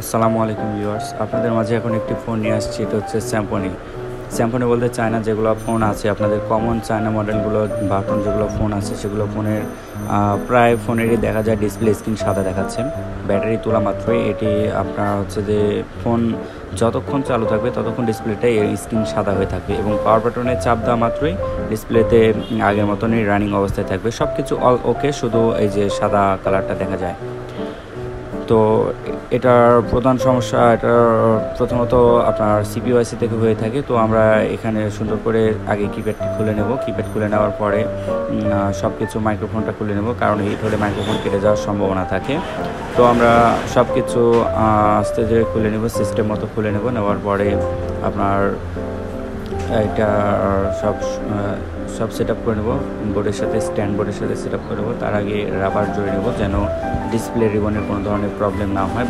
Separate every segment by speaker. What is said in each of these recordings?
Speaker 1: আসসালামু আলাইকুম ভিউয়ার্স, আপনাদের মাঝে এখন একটি ফোন নিয়ে আসছি। এটা হচ্ছে স্যামসং বলতে চায়না যেগুলো ফোন আছে, আপনাদের কমন চায়না মডেলগুলো বাটন যেগুলো ফোন আছে সেগুলো ফোনের প্রায় ফোনেরই দেখা যায় ডিসপ্লে স্ক্রিন সাদা দেখাচ্ছে। ব্যাটারি তোলা মাত্রই এটি আপনার হচ্ছে যে ফোন যতক্ষণ চালু থাকবে ততক্ষণ ডিসপ্লেটাই স্ক্রিন সাদা হয়ে থাকবে এবং পাওয়ার বাটনে চাপ দেওয়া মাত্রই ডিসপ্লেতে আগের মতনই রানিং অবস্থায় থাকবে। সব কিছু অল ওকে, শুধু এই যে সাদা কালারটা দেখা যায়। তো এটার প্রধান সমস্যা, এটার প্রথমত আপনার সিপিইউআইসি থেকে হয়ে থাকে। তো আমরা এখানে সুন্দর করে আগে কিপ্যাড খুলে নেব। কিপ্যাড খুলে নেওয়ার পরে সব কিছু মাইক্রোফোনটা খুলে নেব, কারণ হিট হলে মাইক্রোফোন কেটে যাওয়ার সম্ভাবনা থাকে। তো আমরা সব কিছু আস্তে ধীরে খুলে নেব, সিস্টেম মতো খুলে নেব। নেওয়ার পরে আপনার এটা সব সেট আপ করে নেব, বোর্ডের সাথে স্ট্যান্ড বোর্ডের সাথে সেট আপ করে নেব। তার আগে রাবার জড়িয়ে নেব যেন ডিসপ্লে রিবনের কোনো ধরনের প্রবলেম না হয়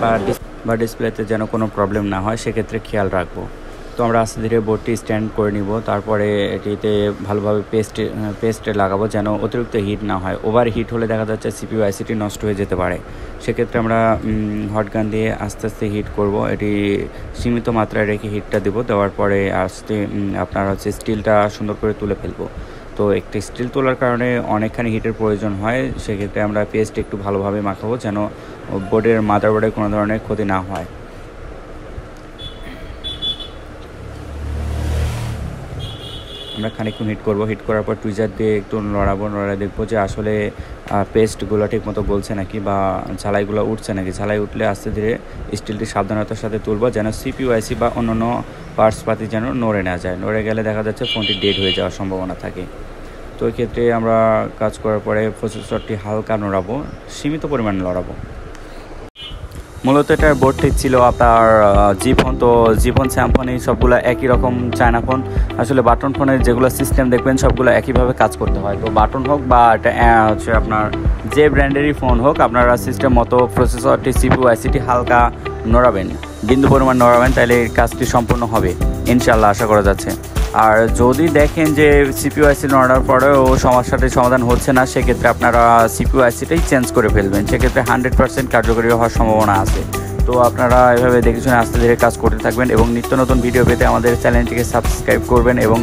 Speaker 1: বা ডিসপ্লেতে যেন কোনো প্রবলেম না হয়, সেক্ষেত্রে খেয়াল রাখবো। তো আমরা আস্তে ধীরে বোর্ডটি স্ট্যান্ড করে নিব। তারপরে এটিতে ভালোভাবে পেস্ট লাগাবো যেন অতিরিক্ত হিট না হয়। ওভার হিট হলে দেখা যাচ্ছে সিপিইউআইসিটি নষ্ট হয়ে যেতে পারে। সেক্ষেত্রে আমরা হট গান দিয়ে আস্তে আস্তে হিট করব। এটি সীমিত মাত্রায় রেখে হিটটা দেব। দেওয়ার পরে আস্তে আপনার হচ্ছে স্টিলটা সুন্দর করে তুলে ফেলবো। তো একটি স্টিল তোলার কারণে অনেকখানি হিটের প্রয়োজন হয়। সেক্ষেত্রে আমরা পেস্ট একটু ভালোভাবে মাখাবো যেন বোর্ডের মাদারবোর্ডের কোনো ধরনের ক্ষতি না হয়। আমরা খানিকক্ষণ হিট করব। হিট করার পর টুইজার দিয়ে একটু নড়ায় দেখবো যে আসলে পেস্টগুলো ঠিক মতো গলছে নাকি বা ঝালাইগুলো উঠছে নাকি। ঝালাই উঠলে আস্তে ধীরে স্টিলটি সাবধানতার সাথে তুলব যেন সিপিইউআইসি বা অন্যান্য পার্টসপাতি যেন নড়ে না যায়। নড়ে গেলে দেখা যাচ্ছে ফোনটি ডেড হয়ে যাওয়ার সম্ভাবনা থাকে। তো এই ক্ষেত্রে আমরা কাজ করার পরে প্রসেসরটি হালকা নড়াবো, সীমিত পরিমাণে নড়াবো। মূলত এটার বোর্ডটি ছিল আপনার জি ফোন। তো জি ফোন স্যামসং এই সবগুলো একই রকম চায়না ফোন। আসলে বাটন ফোনের যেগুলো সিস্টেম দেখবেন সবগুলো একইভাবে কাজ করতে হয়। তো বাটন হোক বা এটা হচ্ছে আপনার যে ব্র্যান্ডেরই ফোন হোক, আপনারা সিস্টেম মতো প্রসেসরটি সিপিইউআইসিটি হালকা নড়াবেন, বিন্দু পরিমাণ নড়াবেন, তাহলে এই কাজটি সম্পূর্ণ হবে ইনশাআল্লাহ, আশা করা যাচ্ছে। আর যদি দেখেন যে সিপিইউআইসি নড়ার পরেও সমস্যাটির সমাধান হচ্ছে না, সেক্ষেত্রে আপনারা সিপিইউআইসিটাই চেঞ্জ করে ফেলবেন। সেক্ষেত্রে 100% কার্যকরী হওয়ার সম্ভাবনা আছে। তো আপনারা এভাবে দেখে শুনে আস্তে ধীরে কাজ করতে থাকবেন এবং নিত্য নতুন ভিডিও পেতে আমাদের চ্যানেলটিকে সাবস্ক্রাইব করবেন এবং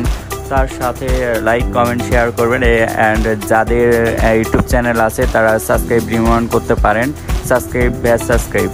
Speaker 1: তার সাথে লাইক কমেন্ট শেয়ার করবেন। অ্যান্ড যাদের ইউটিউব চ্যানেল আছে তারা সাবস্ক্রাইব রিমাইন্ড করতে পারেন। সাবস্ক্রাইব।